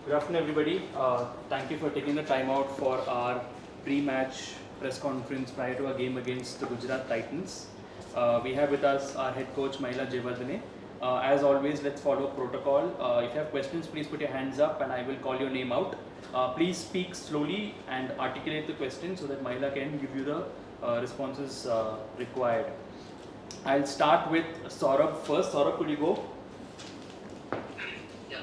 Good afternoon, everybody. Thank you for taking the time out for our pre-match press conference prior to our game against the Gujarat Titans. We have with us our head coach Mahela Jayawardene. As always, let's follow protocol. If you have questions, please put your hands up and I will call your name out. Please speak slowly and articulate the question so that Mahela can give you the responses required. I'll start with Saurabh first. Saurabh, could you go? Yeah.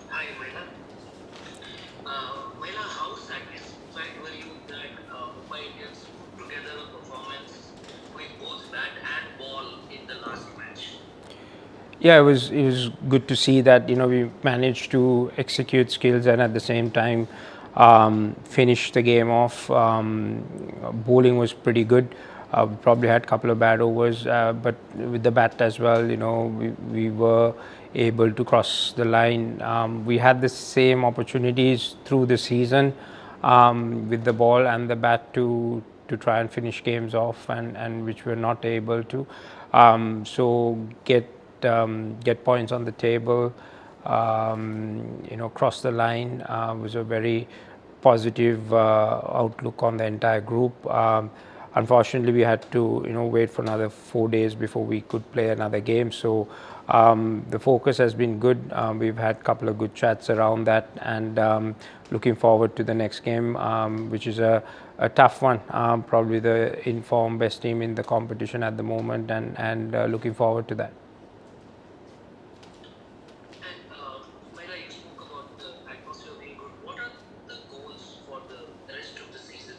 Hi, Mahela. Mahela, how satisfied were you that Mumbai Indians put together a performance with both bat and ball in the last match? Yeah, it was good to see that we managed to execute skills and at the same time finish the game off. Bowling was pretty good. We probably had a couple of bad overs, but with the bat as well, we were able to cross the line. We had the same opportunities through the season with the ball and the bat to try and finish games off, and which we're not able to. So get points on the table, cross the line was a very positive outlook on the entire group. Unfortunately, we had to wait for another 4 days before we could play another game. So the focus has been good. We've had a couple of good chats around that, and looking forward to the next game, which is a tough one. Probably the informed best team in the competition at the moment, and looking forward to that. And Mahela, you spoke about the atmosphere being good. What are the goals for the rest of the season?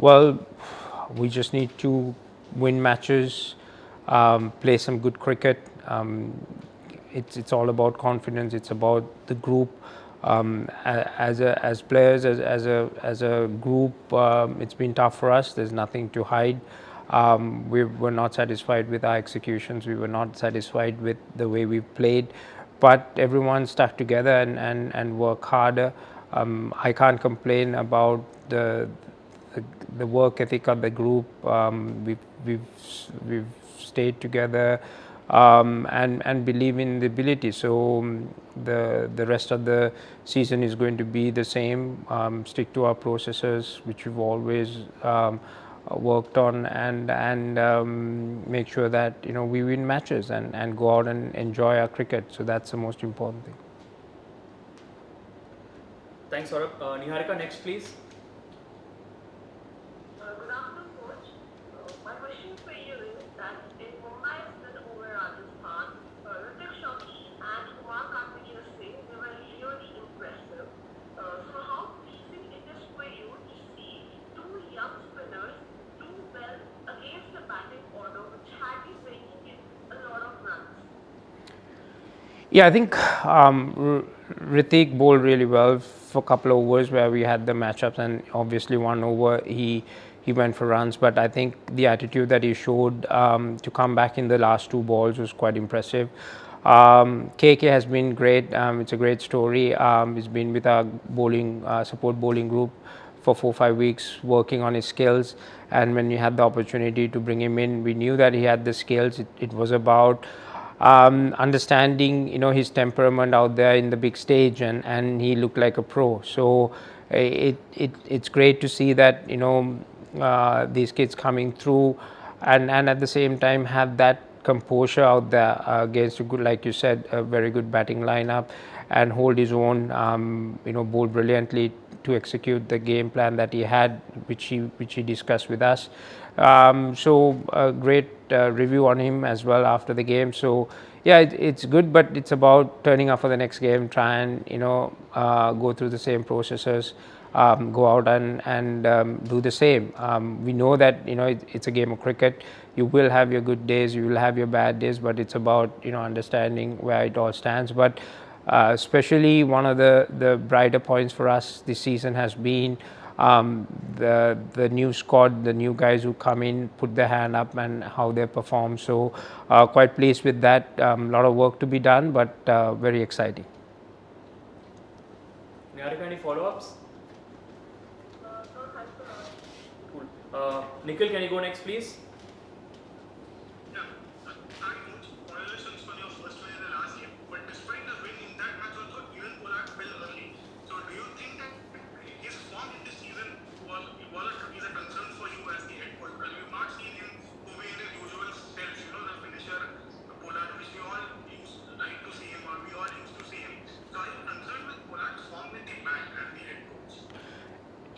Well, we just need to win matches, play some good cricket. It's all about confidence. It's about the group. As players, as a group, it's been tough for us. There's nothing to hide. We were not satisfied with our executions. We were not satisfied with the way we played, but everyone stuck together and worked harder. I can't complain about the work ethic of the group. We've stayed together and believe in the ability. So the rest of the season is going to be the same. Stick to our processes, which we've always worked on, and make sure that we win matches and go out and enjoy our cricket. So that's the most important thing. Thanks, Saurabh. Niharika, next, please. Good afternoon, coach. My question for you is that in Mumbai and over Rajasthan, Ritik Shami and Kumar Kambini they were really impressive. So how pleasing it is for you to see two young spinners do well against the batting order which had been bringing in a lot of runs? Yeah, I think Ritik bowled really well for a couple of overs where we had the matchups, and obviously one over he went for runs. But I think the attitude that he showed to come back in the last two balls was quite impressive. KK has been great. It's a great story. He's been with our bowling support bowling group for 4 or 5 weeks working on his skills, and when we had the opportunity to bring him in, we knew that he had the skills. It was about understanding his temperament out there in the big stage, and he looked like a pro. So it's great to see that these kids coming through, and at the same time have that composure out there against a good, like you said, a very good batting lineup, and hold his own. Bowl brilliantly to execute the game plan that he had, which he discussed with us. So a great review on him as well after the game. So yeah, it's good, but it's about turning up for the next game, try and go through the same processes, go out and do the same. We know that it's a game of cricket. You will have your good days, you will have your bad days, but it's about understanding where it all stands. But especially one of the brighter points for us this season has been the new squad, the new guys who come in, put their hand up, and how they perform. So quite pleased with that. A lot of work to be done, but very exciting. Niharika, any follow-ups? No, thanks a lot. Cool. Nikhil, can you go next, please? Yeah, hi coach. Congratulations on your first win in the last game. But despite the win in that match, also even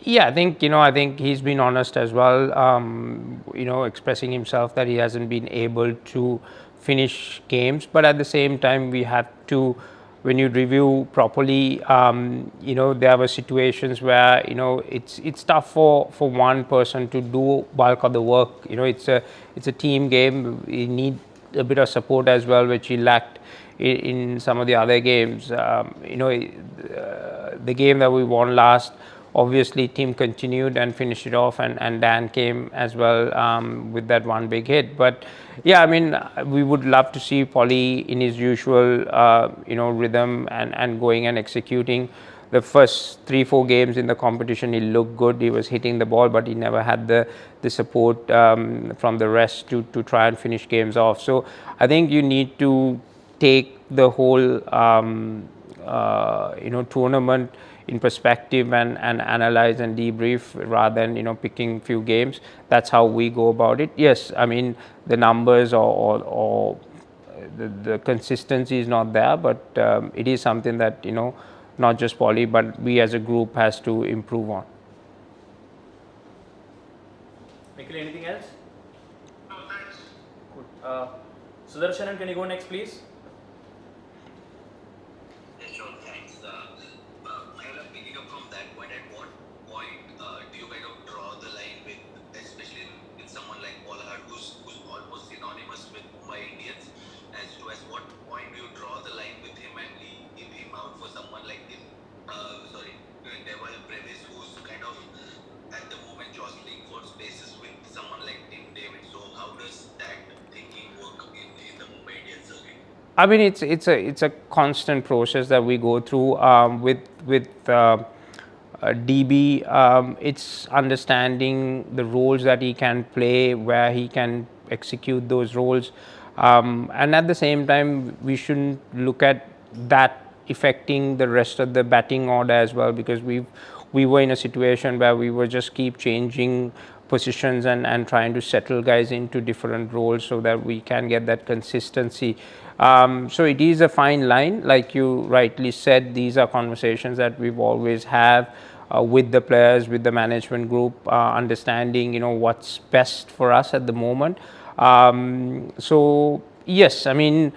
Yeah, I think he's been honest as well. Expressing himself that he hasn't been able to finish games, but at the same time, we have to, when you review properly, there were situations where it's tough for one person to do bulk of the work. It's a team game. You need a bit of support as well, which he lacked in some of the other games. The game that we won last, obviously team continued and finished it off, and Dan came as well with that one big hit. But yeah, I mean, we would love to see Polly in his usual rhythm and going and executing. The first 3-4 games in the competition, he looked good. He was hitting the ball, but he never had the support from the rest to try and finish games off. So I think you need to take the whole tournament in perspective and analyze and debrief rather than picking few games. That's how we go about it. Yes, I mean, the numbers or the consistency is not there, but it is something that not just Poly but we as a group has to improve on. Nikhil, anything else? Thanks. Good. Sudarshanan, can you go next, please? Yeah, sure, thanks. Mahela, picking up from that point, at what point do you kind of draw the line with, especially with someone like Pollard, who's almost synonymous with Mumbai Indians, as what point do you draw the line with him and leave him out for someone like him? Devil Brevis, who's kind of at the moment jostling for spaces with someone like Tim David. So how does that thinking work in the Mumbai Indians circuit? I mean, it's a constant process that we go through with DB. It's understanding the roles that he can play, where he can execute those roles, and at the same time, we shouldn't look at that affecting the rest of the batting order as well, because we were in a situation where we were just keep changing positions and trying to settle guys into different roles so that we can get that consistency. So it is a fine line, like you rightly said. These are conversations that we've always have with the players, with the management group, understanding what's best for us at the moment. So yes, I mean,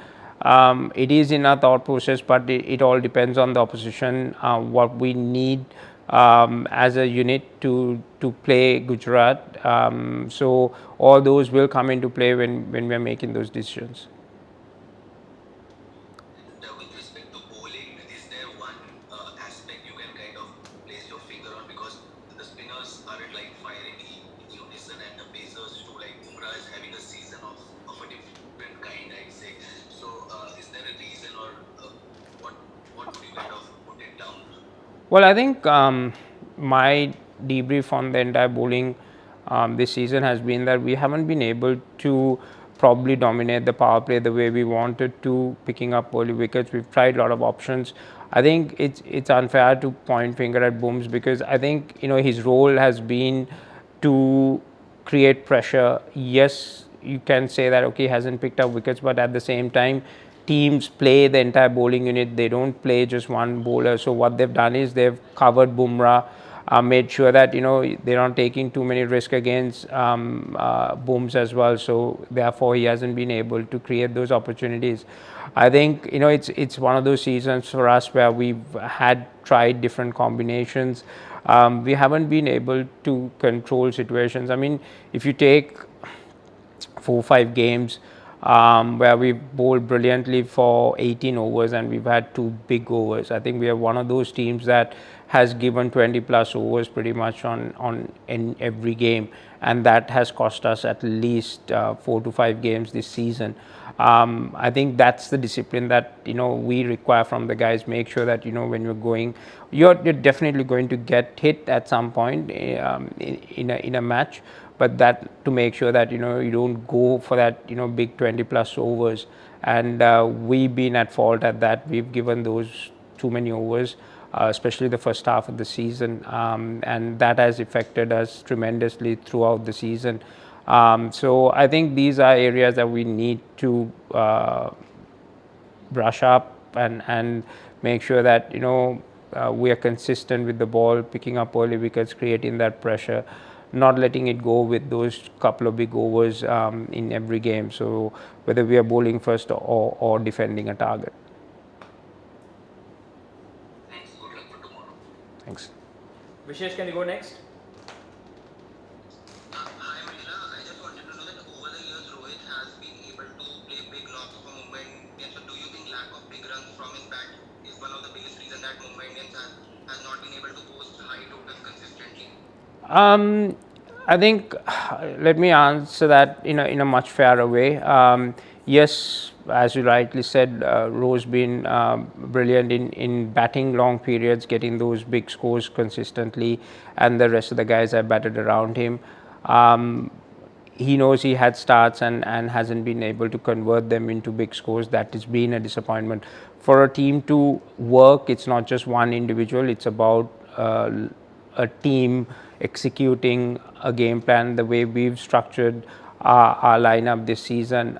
it is in our thought process, but it all depends on the opposition, what we need as a unit to play Gujarat. So all those will come into play when we are making those decisions. With respect to bowling, is there one aspect you can kind of place your finger on? Because the spinners aren't like firing in unison, and the pacers too. Like Bumrah is having a season of a different kind, I'd say. So, is there a reason, or what would you kind of put it down to? Well, I think my debrief on the entire bowling this season has been that we haven't been able to probably dominate the power play the way we wanted to, picking up early wickets. We've tried a lot of options. I think it's unfair to point finger at Booms, because I think his role has been to create pressure. Yes, you can say that okay, he hasn't picked up wickets, but at the same time, teams play the entire bowling unit. They don't play just one bowler. So what they've done is they've covered Bumrah, made sure that they're not taking too many risks against Booms as well. So therefore, he hasn't been able to create those opportunities. I think it's one of those seasons for us where we've had tried different combinations. We haven't been able to control situations. I mean, if you take 4-5 games where we bowled brilliantly for 18 overs and we've had 2 big overs. I think we are one of those teams that has given 20 plus overs pretty much in every game, and that has cost us at least 4 to 5 games this season. I think that's the discipline that we require from the guys. Make sure that when you're going, you're definitely going to get hit at some point in a match, but that to make sure that you don't go for that big 20 plus overs, and we've been at fault at that. We've given those too many overs, especially the first half of the season, and that has affected us tremendously throughout the season. So I think these are areas that we need to brush up and make sure that we are consistent with the ball, picking up early wickets, creating that pressure, not letting it go with those couple of big overs in every game. So whether we are bowling first or defending a target. Thanks. Good luck for tomorrow. Thanks. Vishesh, can you go next? Hi, Mahela. I just wanted to know that over the years, Rohit has been able to play big knocks for Mumbai Indians. So, do you think lack of big runs from his bat is one of the biggest reasons that Mumbai Indians has not been able to post high totals consistently? I think let me answer that in a much fairer way. Yes, as you rightly said, Ro's been brilliant in batting long periods, getting those big scores consistently, and the rest of the guys have batted around him. He knows he had starts and hasn't been able to convert them into big scores. That has been a disappointment. For a team to work, it's not just one individual, it's about a team executing a game plan the way we've structured our lineup this season.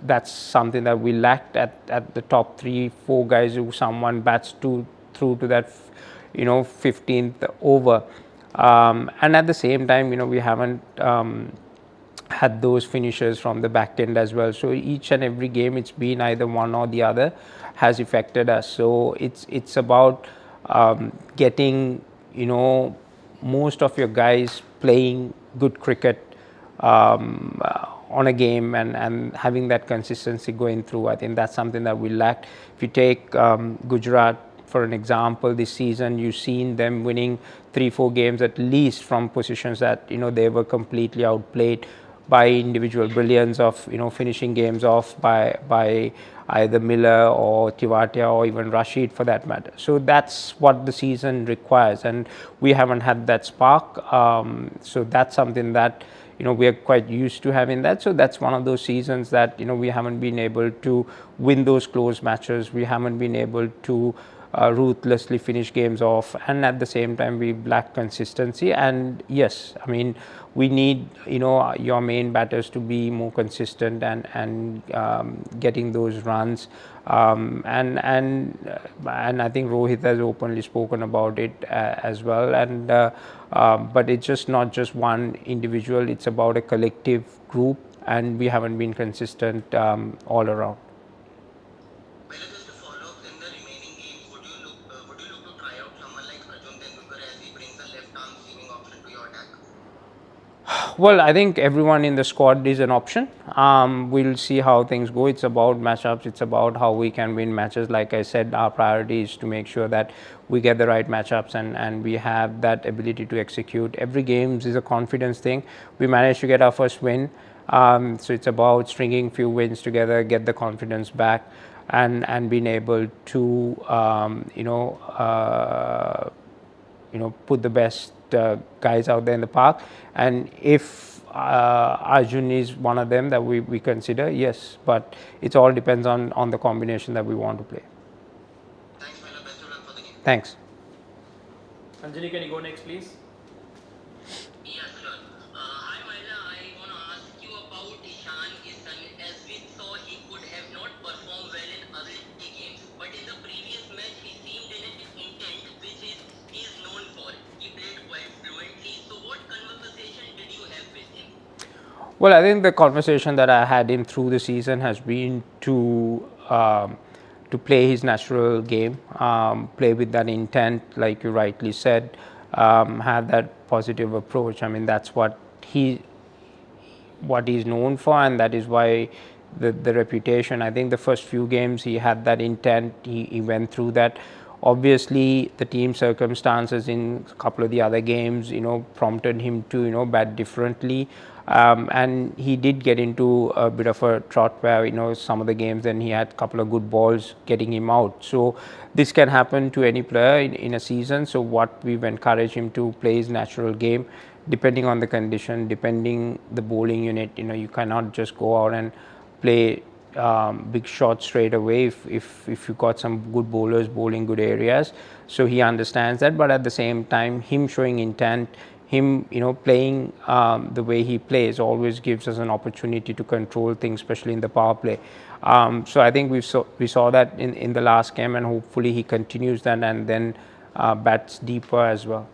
That's something that we lacked at the top 3-4 guys who someone bats through to that 15th over, and at the same time we haven't had those finishers from the back end as well. So each and every game it's been either one or the other has affected us. So it's about getting most of your guys playing good cricket on a game and having that consistency going through. I think that's something that we lacked. If you take Gujarat for an example, this season you've seen them winning 3-4 games at least from positions that they were completely outplayed by individual brilliance of finishing games off by either Miller or Tiwatia or even Rashid for that matter. So that's what the season requires, and we haven't had that spark. So that's something that we are quite used to having that. So that's one of those seasons that we haven't been able to win those close matches. We haven't been able to ruthlessly finish games off, and at the same time we lack consistency. And yes, I mean, we need your main batters to be more consistent and getting those runs, and I think Rohit has openly spoken about it as well. And but it's just not just one individual, it's about a collective group, and we haven't been consistent all around. Well, just to follow up, in the remaining games, would you look to try out someone like Arjun Tendulkar as he brings a left-arm seaming option to your attack? Well, I think everyone in the squad is an option. We'll see how things go. It's about matchups. It's about how we can win matches. Like I said, our priority is to make sure that we get the right matchups and we have that ability to execute. Every game is a confidence thing. We managed to get our first win. So it's about stringing few wins together, get the confidence back, and being able to put the best guys out there in the park. And if Arjun is one of them that we consider, yes, but it all depends on the combination that we want to play. Thanks, Mahela. Best of luck for the game. Thanks. Anjali, can you go next, please? Yeah, sure. Hi, Mahela. I want to ask you about Ishan Kishan. As we saw, he could have not performed well in early games, but in the previous match, he seemed in an intent which he is known for. He played quite fluently. So, what conversation did you have with him? Well, I think the conversation that I had him through the season has been to play his natural game, play with that intent, like you rightly said, have that positive approach. I mean, that's what he's known for, and that is why the reputation. I think the first few games he had that intent. He went through that. Obviously, the team circumstances in a couple of the other games, prompted him to bat differently. And he did get into a bit of a trot where some of the games then he had a couple of good balls getting him out. So this can happen to any player in a season. So what we've encouraged him to play his natural game, depending on the condition, depending the bowling unit. You cannot just go out and play big shots straight away if you got some good bowlers bowling good areas. So he understands that, but at the same time, him showing intent, him, playing the way he plays always gives us an opportunity to control things, especially in the power play. So I think we saw that in the last game, and hopefully he continues that and then bats deeper as well.